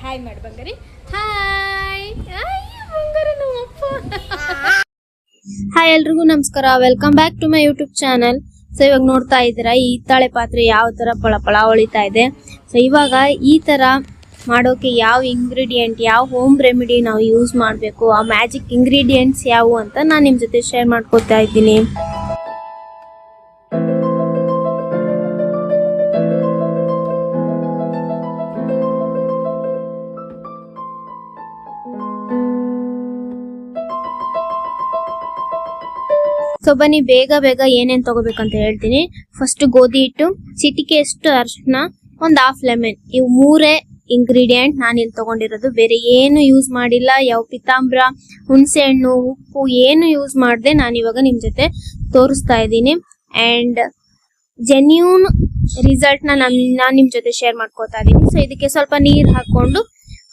Hi ಮಾಡಿ ಬಂಗಾರಿ. Hi ಬಂಗಾರಿ ನಮ್ಮಪ್ಪ. Hi ಎಲ್ರಿಗೂ ನಮಸ್ಕಾರ, welcome back to my YouTube channel. So ಇವಾಗ ನೋಡ್ತಾ ಇದ್ದೀರಾ ಈ ಹಿತ್ತಾಳೆ ಪಾತ್ರೆ ಯಾವ ತರ ಪಳ ಹೊಳಿತಾ ಇದೆ. ಸೊ ಇವಾಗ ಈ ತರ ಮಾಡೋಕೆ ಯಾವ ಇಂಗ್ರೀಡಿಯೆಂಟ್, ಯಾವ ಹೋಮ್ ರೆಮಿಡಿ ನಾವು ಯೂಸ್ ಮಾಡಬೇಕು, ಆ ಮ್ಯಾಜಿಕ್ ಇಂಗ್ರೀಡಿಯೆಂಟ್ಸ್ ಯಾವುವು ಅಂತ ನಾನು ನಿಮ್ಮ ಜೊತೆ ಶೇರ್ ಮಾಡ್ಕೊತಾ ಇದ್ದೀನಿ. ಸೊ ಬನ್ನಿ ಬೇಗ ಏನೇನ್ ತಗೋಬೇಕಂತ ಹೇಳ್ತೀನಿ. ಫಸ್ಟ್ ಗೋಧಿ ಹಿಟ್ಟು, ಚಿಟಿಕೆಯಷ್ಟು ಅರಿಶಿನ, ಒಂದು ಹಾಫ್ ಲೆಮನ್. ಇವು ಮೂರೇ ಇಂಗ್ರೀಡಿಯೆಂಟ್ ನಾನು ಇಲ್ಲಿ ತಗೊಂಡಿರೋದು. ಬೇರೆ ಏನು ಯೂಸ್ ಮಾಡಿಲ್ಲ. ಯಾವ ಪಿತಾಂಬ್ರ, ಹುಣಸೆ ಹಣ್ಣು, ಉಪ್ಪು ಏನು ಯೂಸ್ ಮಾಡದೆ ನಾನು ಇವಾಗ ನಿಮ್ ಜೊತೆ ತೋರಿಸ್ತಾ ಇದ್ದೀನಿ. ಅಂಡ್ ಜೆನ್ಯೂನ್ ರಿಸಲ್ಟ್ ನಾನು ನಿಮ್ ಜೊತೆ ಶೇರ್ ಮಾಡ್ಕೋತಾ ಇದೀನಿ. ಸೊ ಇದಕ್ಕೆ ಸ್ವಲ್ಪ ನೀರ್ ಹಾಕೊಂಡು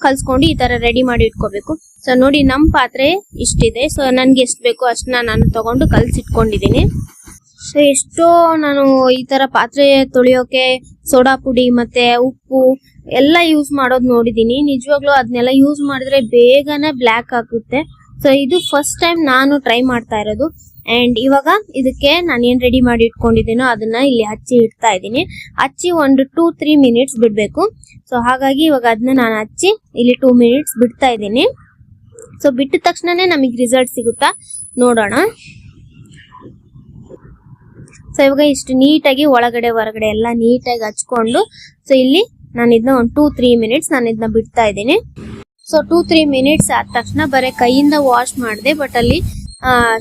ಕಲ್ಸ್ಕೊಂಡು ಈ ತರ ರೆಡಿ ಮಾಡಿ ಇಟ್ಕೋಬೇಕು. ಸೊ ನೋಡಿ ನಮ್ ಪಾತ್ರೆ ಇಷ್ಟಿದೆ. ಸೊ ನನ್ಗೆ ಎಷ್ಟು ಬೇಕೋ ಅಷ್ಟನ್ನ ನಾನು ತಗೊಂಡು ಕಲ್ಸಿಟ್ಕೊಂಡಿದೀನಿ. ಸೊ ಎಷ್ಟೋ ನಾನು ಈ ತರ ಪಾತ್ರೆ ತೊಳೆಯೋಕೆ ಸೋಡಾ ಪುಡಿ ಮತ್ತೆ ಉಪ್ಪು ಎಲ್ಲ ಯೂಸ್ ಮಾಡೋದು ನೋಡಿದೀನಿ. ನಿಜವಾಗ್ಲೂ ಅದನ್ನೆಲ್ಲ ಯೂಸ್ ಮಾಡಿದ್ರೆ ಬೇಗನೆ ಬ್ಲ್ಯಾಕ್ ಆಗುತ್ತೆ. ಸೊ ಇದು ಫಸ್ಟ್ ಟೈಮ್ ನಾನು ಟ್ರೈ ಮಾಡ್ತಾ ಇರೋದು. ಅಂಡ್ ಇವಾಗ ಇದಕ್ಕೆ ನಾನು ಏನ್ ರೆಡಿ ಮಾಡಿ ಇಟ್ಕೊಂಡಿದ್ದೀನೋ ಅದನ್ನ ಇಲ್ಲಿ ಹಚ್ಚಿ ಇಡ್ತಾ ಇದ್ದೀನಿ. ಹಚ್ಚಿ ಒಂದು 2-3 ಮಿನಿಟ್ಸ್ ಬಿಡ್ಬೇಕು. ಸೊ ಹಾಗಾಗಿ ಇವಾಗ ಅದನ್ನ ನಾನು ಹಚ್ಚಿ ಇಲ್ಲಿ 2 ಮಿನಿಟ್ಸ್ ಬಿಡ್ತಾ ಇದ್ದೀನಿ. ಸೊ ಬಿಟ್ಟ ತಕ್ಷಣನೇ ನಮಗೆ ರಿಸಲ್ಟ್ ಸಿಗುತ್ತಾ ನೋಡೋಣ. ಸೊ ಇವಾಗ ಇಷ್ಟು ನೀಟಾಗಿ ಒಳಗಡೆ ಹೊರಗಡೆ ಎಲ್ಲ ನೀಟಾಗಿ ಹಚ್ಕೊಂಡು, ಸೊ ಇಲ್ಲಿ ನಾನು ಇದನ್ನ ಒಂದು 2-3 ಮಿನಿಟ್ಸ್ ನಾನು ಇದನ್ನ ಬಿಡ್ತಾ ಇದ್ದೀನಿ. ಸೊ 2-3 ಮಿನಿಟ್ಸ್ ಆದ ತಕ್ಷಣ ಬರೀ ಕೈಯಿಂದ ವಾಶ್ ಮಾಡಿದೆ, ಬಟ್ ಅಲ್ಲಿ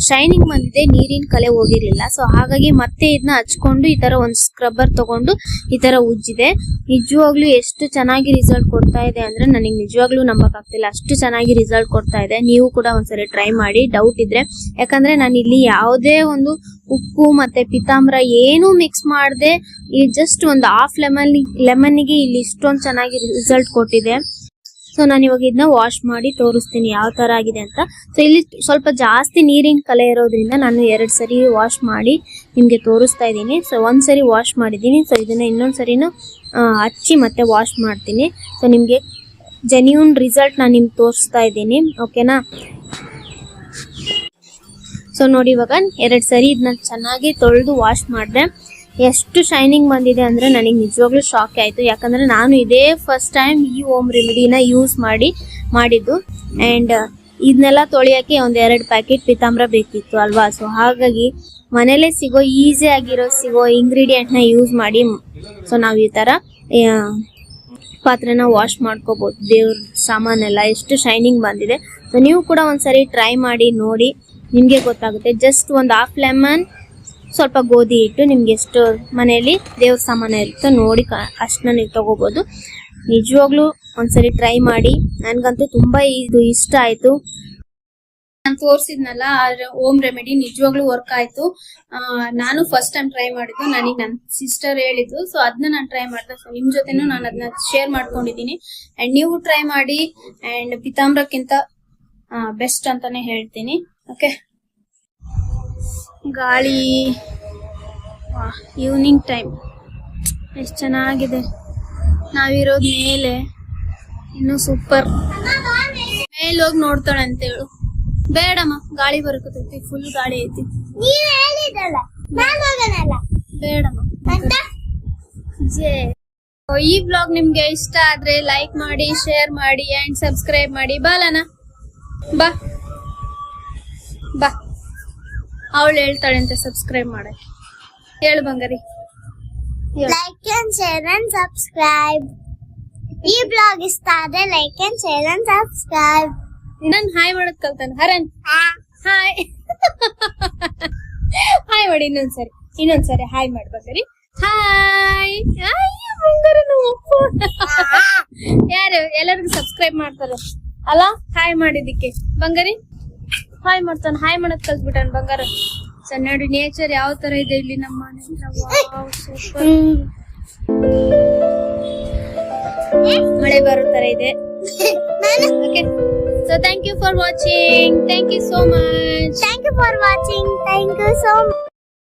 ಶೈನಿಂಗ್ ಬಂದಿದೆ, ನೀರಿನ ಕಲೆ ಹೋಗಿರ್ಲಿಲ್ಲ. ಸೊ ಹಾಗಾಗಿ ಮತ್ತೆ ಇದನ್ನ ಹಚ್ಕೊಂಡು ಈ ತರ ಒಂದು ಸ್ಕ್ರಬ್ಬರ್ ತಗೊಂಡು ಈ ತರ ಉಜ್ಜಿದೆ. ನಿಜವಾಗ್ಲೂ ಎಷ್ಟು ಚೆನ್ನಾಗಿ ರಿಸಲ್ಟ್ ಕೊಡ್ತಾ ಇದೆ ಅಂದ್ರೆ ನನಗೆ ನಿಜವಾಗ್ಲೂ ನಂಬಕ್ ಆಗ್ತಿಲ್ಲ, ಅಷ್ಟು ಚೆನ್ನಾಗಿ ರಿಸಲ್ಟ್ ಕೊಡ್ತಾ ಇದೆ. ನೀವು ಕೂಡ ಒಂದ್ಸರಿ ಟ್ರೈ ಮಾಡಿ ಡೌಟ್ ಇದ್ರೆ. ಯಾಕಂದ್ರೆ ನಾನು ಇಲ್ಲಿ ಯಾವುದೇ ಒಂದು ಉಪ್ಪು ಮತ್ತೆ ಪಿತಾಂಬ್ರ ಏನು ಮಿಕ್ಸ್ ಮಾಡದೆ ಈ ಜಸ್ಟ್ ಒಂದು ಹಾಫ್ ಲೆಮನ್ಗೆ ಇಲ್ಲಿ ಇಷ್ಟೊಂದು ಚೆನ್ನಾಗಿ ರಿಸಲ್ಟ್ ಕೊಟ್ಟಿದೆ. ಸೊ ನಾನು ಇವಾಗ ಇದನ್ನ ವಾಶ್ ಮಾಡಿ ತೋರಿಸ್ತೀನಿ ಯಾವ ತರ ಆಗಿದೆ ಅಂತ. ಸೊ ಇಲ್ಲಿ ಸ್ವಲ್ಪ ಜಾಸ್ತಿ ನೀರಿನ ಕಲೆ ಇರೋದ್ರಿಂದ ನಾನು 2 ಸರಿ ವಾಶ್ ಮಾಡಿ ನಿಮ್ಗೆ ತೋರಿಸ್ತಾ ಇದ್ದೀನಿ. ಸೊ ಒಂದ್ಸರಿ ವಾಶ್ ಮಾಡಿದ್ದೀನಿ. ಸೊ ಇದನ್ನ ಇನ್ನೊಂದ್ಸರಿನೂ ಹಚ್ಚಿ ಮತ್ತೆ ವಾಶ್ ಮಾಡ್ತೀನಿ. ಸೊ ನಿಮ್ಗೆ ಜೆನ್ಯೂನ್ ರಿಸಲ್ಟ್ ನಾನು ನಿಮ್ಗೆ ತೋರಿಸ್ತಾ ಇದ್ದೀನಿ, ಓಕೆನಾ. ಸೊ ನೋಡಿ ಇವಾಗ 2 ಸರಿ ಇದನ್ನ ಚೆನ್ನಾಗಿ ತೊಳೆದು ವಾಶ್ ಮಾಡಿದೆ. ಎಷ್ಟು ಶೈನಿಂಗ್ ಬಂದಿದೆ ಅಂದ್ರೆ ನನಗೆ ನಿಜವಾಗ್ಲೂ ಶಾಕ್ ಆಯ್ತು. ಯಾಕಂದ್ರೆ ನಾನು ಇದೇ ಫಸ್ಟ್ ಟೈಮ್ ಈ ಹೋಮ್ ರೆಮಿಡಿನ ಯೂಸ್ ಮಾಡಿದ್ದು. ಅಂಡ್ ಇದನ್ನೆಲ್ಲ ತೊಳೆಯಕ್ಕೆ 1-2 ಪ್ಯಾಕೆಟ್ ಪಿತಾಂಬ್ರ ಬೇಕಿತ್ತು ಅಲ್ವಾ. ಸೊ ಹಾಗಾಗಿ ಮನೇಲೆ ಸಿಗೋ ಇಂಗ್ರೀಡಿಯೆಂಟ್ ನ ಯೂಸ್ ಮಾಡಿ ಸೊ ನಾವು ಈ ತರ ಪಾತ್ರೆನ ವಾಶ್ ಮಾಡ್ಕೋಬಹುದು. ದೇವ್ರ ಸಾಮಾನೆಲ್ಲ ಎಷ್ಟು ಶೈನಿಂಗ್ ಬಂದಿದೆ. ಸೊ ನೀವು ಕೂಡ ಒಂದ್ಸರಿ ಟ್ರೈ ಮಾಡಿ ನೋಡಿ, ನಿಮ್ಗೆ ಗೊತ್ತಾಗುತ್ತೆ. ಜಸ್ಟ್ ಒಂದು ಹಾಫ್ ಲೆಮನ್, ಸ್ವಲ್ಪ ಗೋಧಿ ಹಿಟ್ಟು, ನಿಮ್ಗೆ ಎಷ್ಟು ಮನೆಯಲ್ಲಿ ದೇವ್ರ ಸಾಮಾನು ಇರುತ್ತೋ ನೋಡಿ ಅಷ್ಟನ್ನ ನೀವು ತಗೋಬಹುದು. ನಿಜವಾಗ್ಲೂ ಒಂದ್ಸರಿ ಟ್ರೈ ಮಾಡಿ. ನನ್ಗಂತೂ ತುಂಬಾ ಇದು ಇಷ್ಟ ಆಯ್ತು. ನಾನು ತೋರಿಸಿದ್ನಲ್ಲ ಹೋಮ್ ರೆಮಿಡಿ ನಿಜವಾಗ್ಲೂ ವರ್ಕ್ ಆಯ್ತು. ನಾನು ಫಸ್ಟ್ ಟೈಮ್ ಟ್ರೈ ಮಾಡಿದ್ದು, ನನಗೆ ನನ್ನ ಸಿಸ್ಟರ್ ಹೇಳಿದ್ದು. ಸೊ ಅದನ್ನ ನಾನು ಟ್ರೈ ಮಾಡಿದೆ. ಸೊ ನಿಮ್ ಜೊತೆನೂ ನಾನು ಅದನ್ನ ಶೇರ್ ಮಾಡ್ಕೊಂಡಿದ್ದೀನಿ. ಅಂಡ್ ನೀವು ಟ್ರೈ ಮಾಡಿ. ಅಂಡ್ ಪಿತಾಂಬ್ರಕ್ಕಿಂತ ಬೆಸ್ಟ್ ಅಂತಾನೆ ಹೇಳ್ತೀನಿ. ಓಕೆ, ಗಾಳಿ, ಈವ್ನಿಂಗ್ ಟೈಮ್ ಎಷ್ಟು ಚೆನ್ನಾಗಿದೆ. ನಾವಿರೋದು ಮೇಲೆ, ಇನ್ನು ಸೂಪರ್. ಮೇಲೆ ಹೋಗಿ ನೋಡ್ತಾಳೆ ಅಂತ ಹೇಳು. ಬೇಡಮ್ಮ, ಗಾಳಿ ಬರಕತ್ತೈತಿ, ಫುಲ್ ಗಾಳಿ ಐತಿ. ಬೇಡಮ್ಮ. ಈ ಬ್ಲಾಗ್ ನಿಮ್ಗೆ ಇಷ್ಟ ಆದ್ರೆ ಲೈಕ್ ಮಾಡಿ, ಶೇರ್ ಮಾಡಿ ಅಂಡ್ ಸಬ್ಸ್ಕ್ರೈಬ್ ಮಾಡಿ. ಬಾಲನ ಬಾ ಬಾ, ಅವಳು ಹೇಳ್ತಾಳೆ ಅಂತ ಸಬ್ಸ್ಕ್ರೈಬ್ ಮಾಡಕ್ಕೆ. ಹೇಳು ಬಂಗಾರಿ. Like and share and subscribe. ಈ ಬ್ಲಾಗ್ ಇಷ್ಟ ಆದ್ರೆ like and share and subscribe. ನನ್ ಹಾಯ್ ಮಾಡೋದ್ ಕಲ್ತಾನ ಹರನ್. ಹಾಯ್ ಹಾಯ್ ಮಾಡಿ. ಇನ್ನೊಂದ್ಸರಿ ಹಾಯ್ ಮಾಡಿ ಬಂಗಾರಿ. ಹಾಯ್ ಬಂಗಾರಿ. ಯಾರು ಎಲ್ಲರಿಗೂ ಸಬ್ಸ್ಕ್ರೈಬ್ ಮಾಡ್ತಾರೆ ಅಲ್ಲ ಹಾಯ್ ಮಾಡಿದಿಕ್ಕೆ. ಬಂಗಾರಿ ಹಾಯ್ ಮಾಡ್ತಾನ, ಹಾಯ್ ಮಾಡೋದ್ ಕಲ್ತ್ಬಿಟ್ಟಾನ ಬಂಗಾರ. ಸಣ್ಣ ನೇಚರ್ ಯಾವ ತರ ಇದೆ ಇಲ್ಲಿ ನಮ್ಮ ಮನೆ ಹತ್ರ. ಸೂಪರ್. ಮಳೆ ಬರೋ ತರ ಇದೆ. Okay, so thank you for watching. Thank you so much. Thank you for watching. Thank you so much.